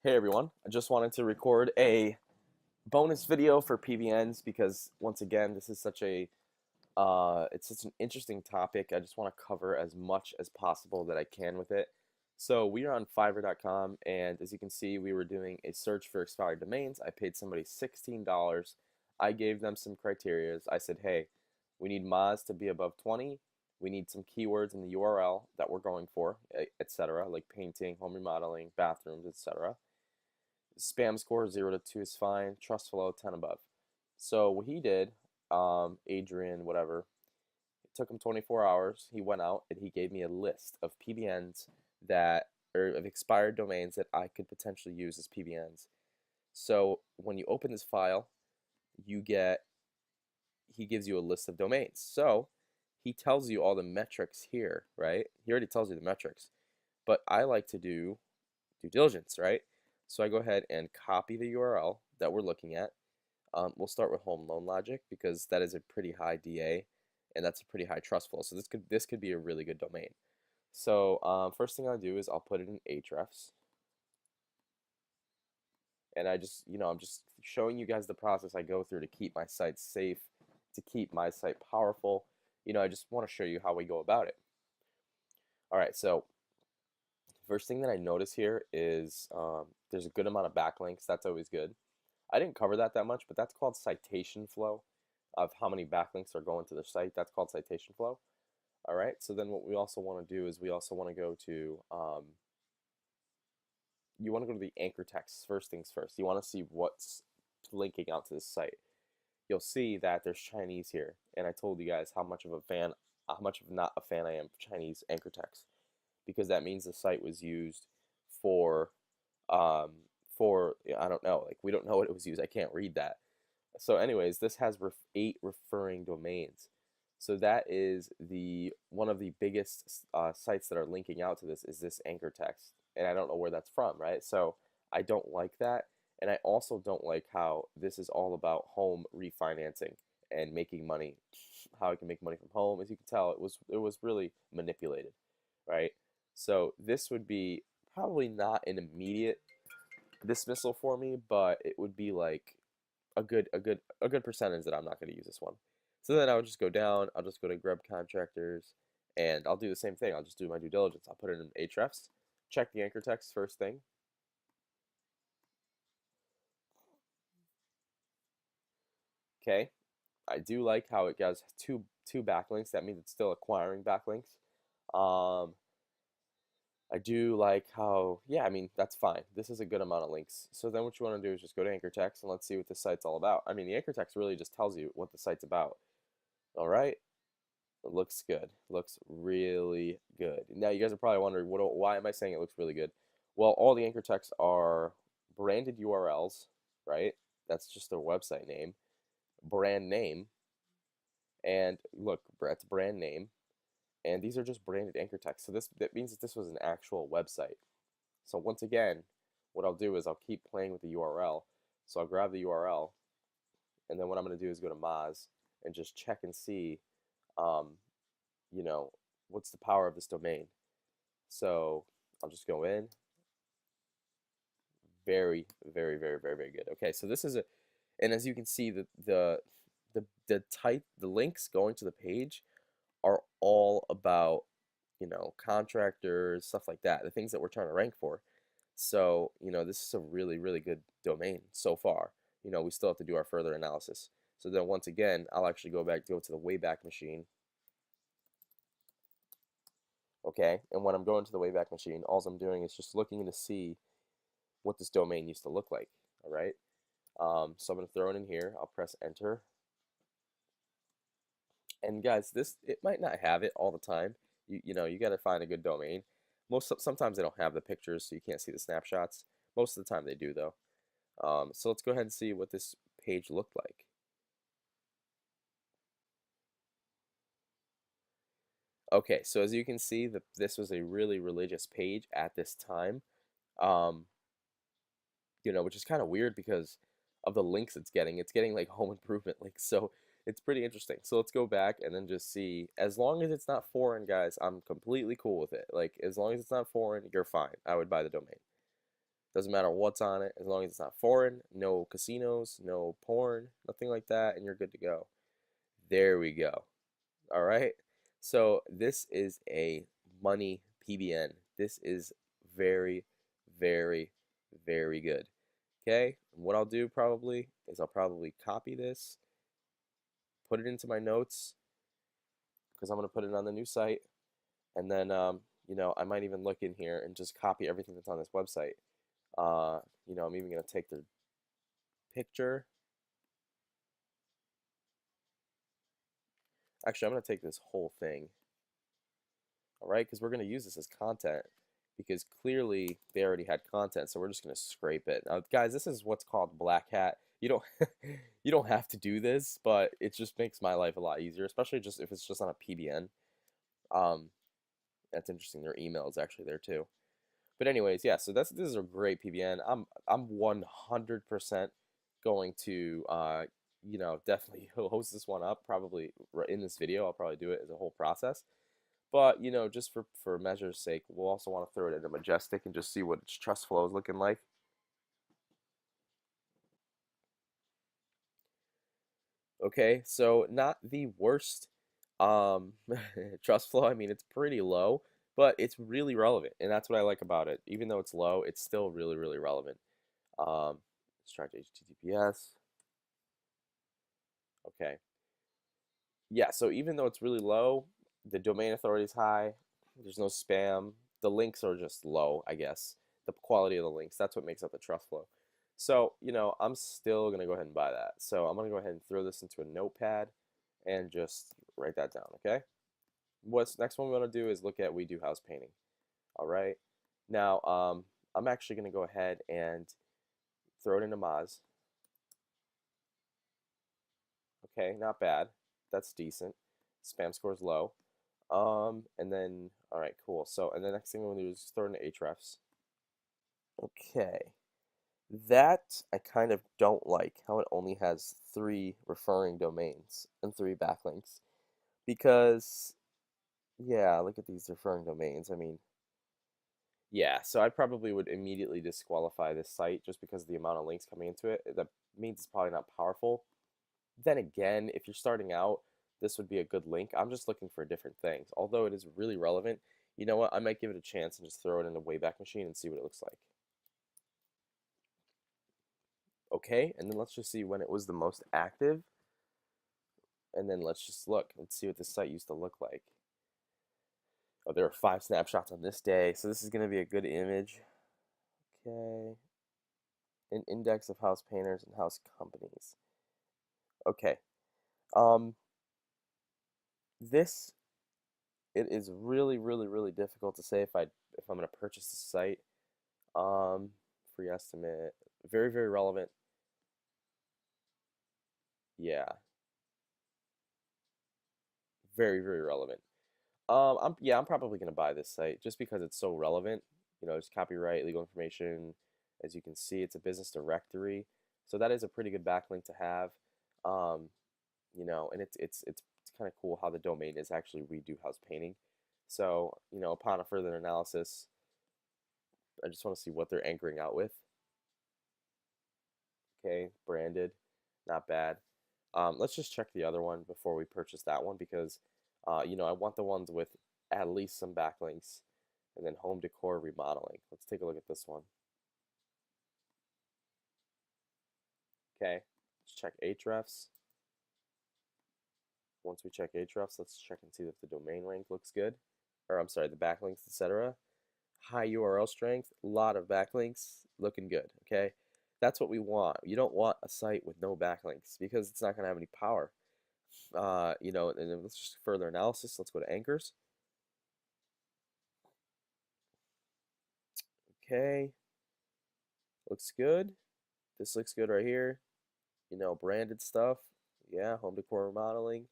Hey everyone, I just wanted to record a bonus video for PBNs because once again, this is such a it's such an interesting topic. I just want to cover as much as possible that I can with it. So we are on Fiverr.com, and as you can see, we were doing a search for expired domains. I paid somebody $16. I gave them some criterias. I said, hey, we need moz to be above 20. We need some keywords in the URL that we're going for, etc., like painting, home remodeling, bathrooms, etc. Spam score 0 to 2 is fine. Trust flow 10 above. So what he did, Adrian, whatever, it took him 24 hours. He went out and he gave me a list of PBNs that, or of expired domains that I could potentially use as PBNs. So when you open this file, you get, he gives you a list of domains. So he tells you all the metrics here, right? He already tells you the metrics. But I like to do due diligence, right? So I go ahead and copy the URL that we're looking at. We'll start with Home Loan Logic because that is a pretty high DA and that's a pretty high trust flow. So this could be a really good domain. So first thing I'll do is I'll put it in Ahrefs, and I'm just showing you guys the process I go through to keep my site safe, to keep my site powerful. I just want to show you how we go about it. All right, so first thing that I notice here is there's a good amount of backlinks. That's always good. I didn't cover that much, but that's called citation flow, of how many backlinks are going to the site. That's called citation flow. All right, so then what we also want to do is we also want to go to, you want to go to the anchor text. First things first. You want to see what's linking out to this site. You'll see that there's Chinese here, and I told you guys how much of not a fan I am of Chinese anchor text, because that means the site was used for I don't know, like we don't know what it was used. I can't read that. So anyways, this has 8 referring domains. So that is the one of the biggest sites that are linking out to this is this anchor text, and I don't know where that's from, right? So I don't like that, and I also don't like how this is all about home refinancing and making money, how I can make money from home. As you can tell, it was really manipulated, right? So this would be probably not an immediate dismissal for me, but it would be like a good percentage that I'm not going to use this one. So then I would just go down, I'll just go to grub contractors, and I'll do the same thing. I'll just do my due diligence. I'll put it in Ahrefs, check the anchor text first thing. Okay, I do like how it has two backlinks. That means it's still acquiring backlinks. Um, I do like how, yeah, I mean, that's fine. This is a good amount of links. So then what you want to do is just go to anchor text and let's see what the site's all about. I mean, the anchor text really just tells you what the site's about. All right, it looks good. Looks really good. Now you guys are probably wondering, why am I saying it looks really good? Well, all the anchor texts are branded URLs, right? That's just their website name, brand name, and look, that's brand name, and these are just branded anchor text. So that means that this was an actual website. So once again, what I'll do is I'll keep playing with the URL. So I'll grab the URL, and then what I'm going to do is go to Moz and just check and see, um, what's the power of this domain. So I'll just go in. Very, very, very, very, very good. Okay, so this is and as you can see, the links going to the page are all about, contractors, stuff like that, the things that we're trying to rank for. So, this is a really, really good domain so far. We still have to do our further analysis. So then once again, I'll actually go to the Wayback Machine. Okay, and when I'm going to the Wayback Machine, all I'm doing is just looking to see what this domain used to look like. All right, so I'm going to throw it in here. I'll press enter. And guys, it might not have it all the time. You got to find a good domain. Sometimes they don't have the pictures, so you can't see the snapshots. Most of the time they do though. So let's go ahead and see what this page looked like. Okay, so as you can see, this was a really religious page at this time. Um, which is kind of weird because of the links it's getting. It's getting like home improvement links, so it's pretty interesting. So let's go back and then just see. As long as it's not foreign, guys, I'm completely cool with it. Like, as long as it's not foreign, you're fine. I would buy the domain. Doesn't matter what's on it, as long as it's not foreign, no casinos, no porn, nothing like that, and you're good to go. There we go. All right. So this is a money PBN. This is very, very, very good. Okay. And what I'll do probably is I'll probably copy this, put it into my notes because I'm going to put it on the new site. And then, I might even look in here and just copy everything that's on this website. I'm even going to take their picture. Actually, I'm going to take this whole thing. All right, because we're going to use this as content because clearly they already had content, so we're just going to scrape it. Now, guys, this is what's called black hat. You don't you don't have to do this, but it just makes my life a lot easier, especially just if it's just on a PBN. Um, that's interesting. Their email is actually there too. But anyways, yeah. So this is a great PBN. I'm 100% going to definitely host this one up probably in this video. I'll probably do it as a whole process. But, just for measure's sake, we'll also want to throw it into Majestic and just see what its trust flow is looking like. Okay, so not the worst trust flow. I mean, it's pretty low, but it's really relevant, and that's what I like about it. Even though it's low, it's still really, really relevant. Let's try HTTPS. Okay. Yeah, so even though it's really low, the domain authority is high, there's no spam, the links are just low, I guess. The quality of the links, that's what makes up the trust flow. So, I'm still going to go ahead and buy that. So I'm going to go ahead and throw this into a notepad and just write that down, okay? What's next one we want to do is look at We Do House Painting. All right. Now, I'm actually going to go ahead and throw it into Moz. Okay, not bad. That's decent. Spam score is low. And then, all right, cool. So, and the next thing we'll do is throw into Ahrefs. Okay. That I kind of don't like how it only has 3 referring domains and 3 backlinks. Because, yeah, look at these referring domains. I mean, yeah, so I probably would immediately disqualify this site just because of the amount of links coming into it. That means it's probably not powerful. Then again, if you're starting out, this would be a good link. I'm just looking for different things. Although it is really relevant, you know what? I might give it a chance and just throw it in the Wayback Machine and see what it looks like. Okay, and then let's just see when it was the most active. And then let's just look. Let's see what this site used to look like. Oh, there are 5 snapshots on this day, so this is going to be a good image. Okay. An index of house painters and house companies. Okay. This it is really, really, really difficult to say if I'm going to purchase the site. Free estimate, very, very relevant. Yeah, very, very relevant. I'm probably going to buy this site just because it's so relevant. It's copyright, legal information. As you can see, it's a business directory, so that is a pretty good backlink to have. Um, and it's kind of cool how the domain is actually We Do House Painting. So, upon a further analysis, I just want to see what they're anchoring out with. Okay, branded, not bad. Let's just check the other one before we purchase that one because, I want the ones with at least some backlinks. And then home decor remodeling. Let's take a look at this one. Okay, let's check Ahrefs. Once we check Ahrefs, let's check and see if the domain rank looks good. Or I'm sorry, the backlinks, etc. High URL strength, a lot of backlinks, looking good, okay? That's what we want. You don't want a site with no backlinks because it's not going to have any power. And then let's just further analysis. Let's go to anchors. Okay, looks good. This looks good right here. Branded stuff. Yeah, home decor remodeling.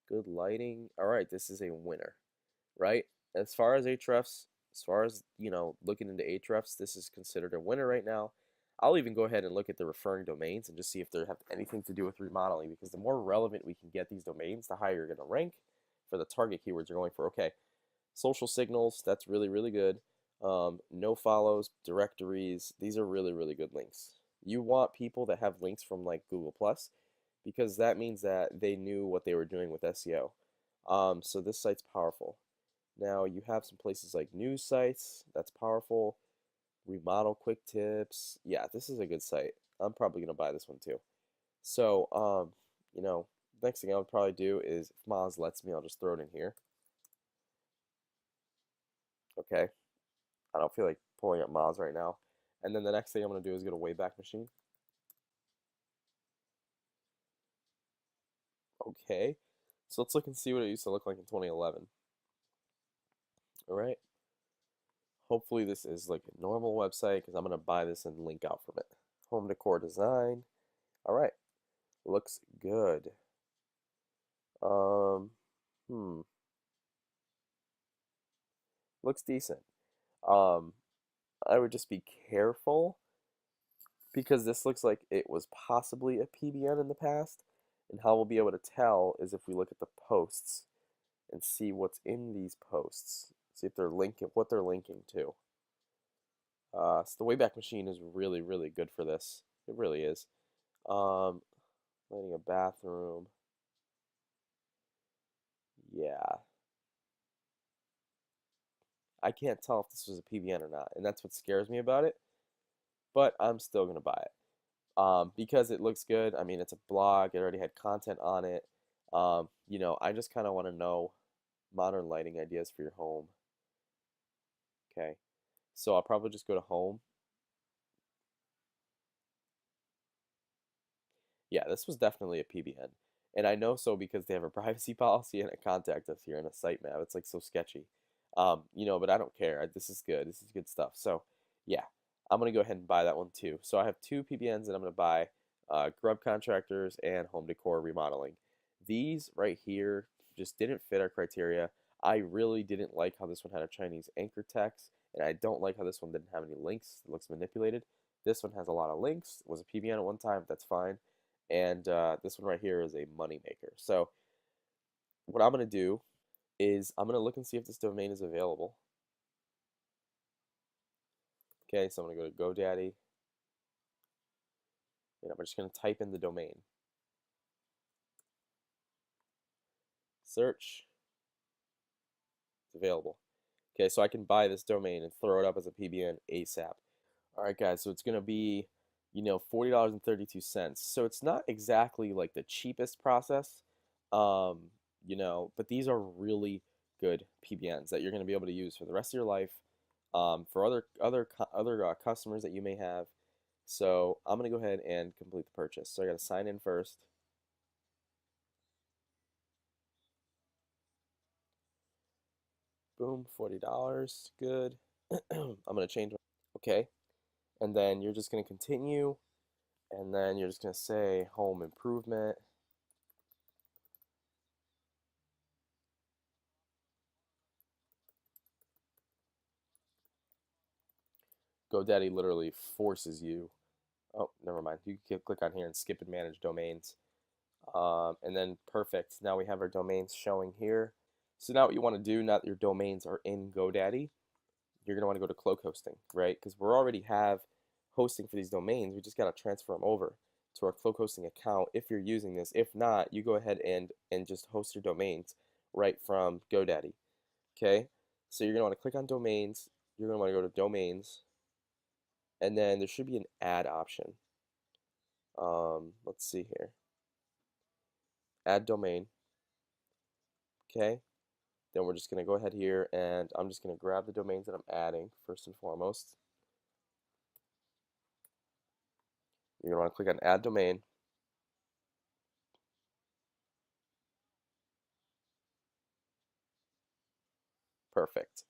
Good lighting. All right, this is a winner, right? As far as Ahrefs, as far as, looking into Ahrefs, this is considered a winner right now. I'll even go ahead and look at the referring domains and just see if they have anything to do with remodeling because the more relevant we can get these domains, the higher you're going to rank for the target keywords you're going for. Okay, social signals, that's really, really good. No follows, directories. These are really, really good links. You want people that have links from like Google Plus because that means that they knew what they were doing with SEO. So this site's powerful. Now you have some places like news sites, that's powerful. Remodel quick tips. Yeah, this is a good site. I'm probably gonna buy this one too. So, you know, next thing I would probably do is if Moz lets me, I'll just throw it in here. Okay. I don't feel like pulling up Moz right now. And then the next thing I'm gonna do is go to Wayback Machine. Okay. So let's look and see what it used to look like in 2011. All right. Hopefully this is like a normal website because I'm gonna buy this and link out from it. Home decor design. All right. Looks good. Um, hmm. Looks decent. Um, I would just be careful because this looks like it was possibly a PBN in the past. And how we'll be able to tell is if we look at the posts and see what's in these posts. See if they're linking, what they're linking to. So the Wayback Machine is really, really good for this. It really is. Um, Lighting a bathroom. Yeah. I can't tell if this was a PBN or not, and that's what scares me about it. But I'm still gonna buy it. Because it looks good. I mean, it's a blog. It already had content on it. I just kind of want to know modern lighting ideas for your home. Okay, so I'll probably just go to home. Yeah, this was definitely a PBN, and I know so because they have a privacy policy and a contact us here and a sitemap. It's like so sketchy, but I don't care. This is good. This is good stuff. So, yeah, I'm gonna go ahead and buy that one too. So I have two PBNs that I'm gonna buy: Grub Contractors and Home Decor Remodeling. These right here just didn't fit our criteria. I really didn't like how this one had a Chinese anchor text, and I don't like how this one didn't have any links. It looks manipulated. This one has a lot of links. It was a PBN at one time. That's fine. And this one right here is a money maker. So what I'm going to do is I'm going to look and see if this domain is available. Okay, so I'm going to go to GoDaddy, and I'm just going to type in the domain. Search. It's available. Okay, so I can buy this domain and throw it up as a PBN ASAP. All right, guys, so it's going to be, $40.32. So it's not exactly like the cheapest process, um, but these are really good PBNs that you're going to be able to use for the rest of your life, for other customers that you may have. So I'm going to go ahead and complete the purchase. So I got to sign in first. Boom, $40. Good. I'm going to change. Okay, and then you're just going to continue, and then you're just going to say home improvement. GoDaddy literally forces you. Oh, never mind. You can click on here and skip and manage domains. And then perfect. Now we have our domains showing here. So now what you want to do, now that your domains are in GoDaddy, you're going to want to go to cloak hosting, right? Because we already have hosting for these domains. We just got to transfer them over to our cloak hosting account if you're using this. If not, you go ahead and just host your domains right from GoDaddy. Okay? So you're going to want to click on domains. You're going to want to go to domains, and then there should be an add option. Let's see here. Add domain. Okay. Then we're just going to go ahead here and I'm just going to grab the domains that I'm adding first and foremost. You're going to want to click on add domain. Perfect.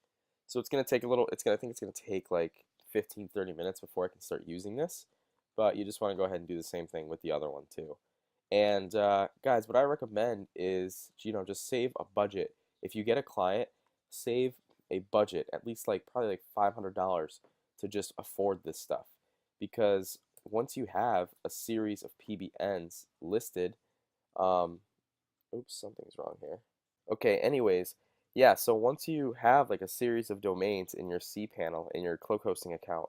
So it's going to take a little, I think it's going to take like 15-30 minutes before I can start using this. But you just want to go ahead and do the same thing with the other one too. And guys, what I recommend is, just save a budget. If you get a client, save a budget, at least like probably like $500 to just afford this stuff. Because once you have a series of PBNs listed, oops, something's wrong here. Okay, anyways, Yeah, so once you have like a series of domains in your cPanel in your cloak hosting account,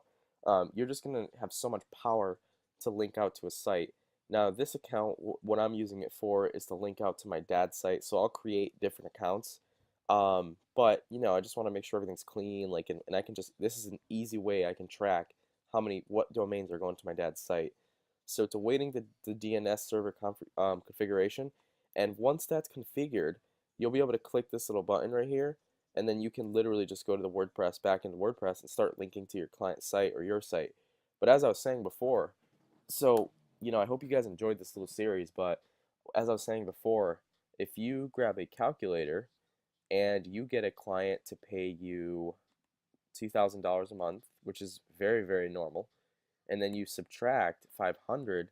you're just gonna have so much power to link out to a site. Now, this account, what I'm using it for is to link out to my dad's site, so I'll create different accounts. But I just want to make sure everything's clean, like, and I can just, this is an easy way I can track what domains are going to my dad's site. So it's awaiting the DNS server configuration, and once that's configured, you'll be able to click this little button right here, and then you can literally just go to the WordPress, back into WordPress, and start linking to your client site or your site. But as I was saying before, so I hope you guys enjoyed this little series, but as I was saying before, if you grab a calculator and you get a client to pay you $2,000 a month, which is very, very normal, and then you subtract 500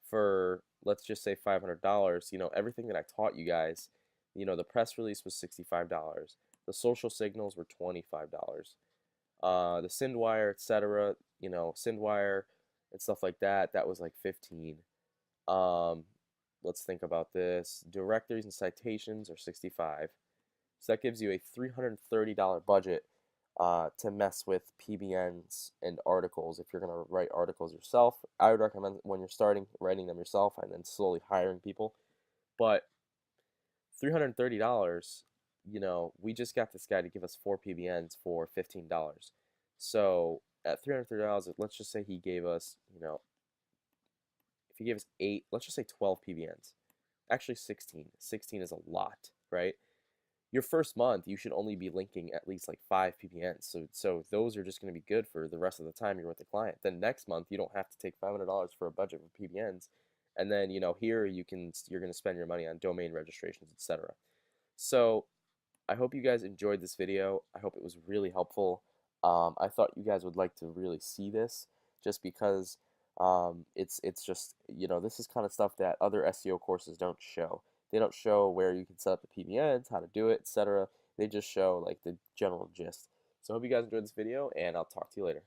for, let's just say, $500, everything that I taught you guys, the press release was $65, the social signals were $25, the SendWire, etc., SendWire and stuff like that, that was like 15. um, let's think about this. Directories and citations are 65. So that gives you a $330 budget to mess with PBNs and articles. If you're going to write articles yourself, I would recommend when you're starting writing them yourself and then slowly hiring people. But $330, we just got this guy to give us 4 PBNs for $15. So at $330, let's just say he gave us, if he gave us 8, let's just say 12 PBNs. Actually 16. 16 is a lot, right? Your first month, you should only be linking at least like 5 PBNs. So those are just going to be good for the rest of the time you're with the client. Then next month, you don't have to take $500 for a budget for PBNs. And then, here you're going to spend your money on domain registrations, etc. So I hope you guys enjoyed this video. I hope it was really helpful. I thought you guys would like to really see this just because it's just, this is kind of stuff that other SEO courses don't show. They don't show where you can set up the PBNs, how to do it, etc. They just show like the general gist. So I hope you guys enjoyed this video, and I'll talk to you later.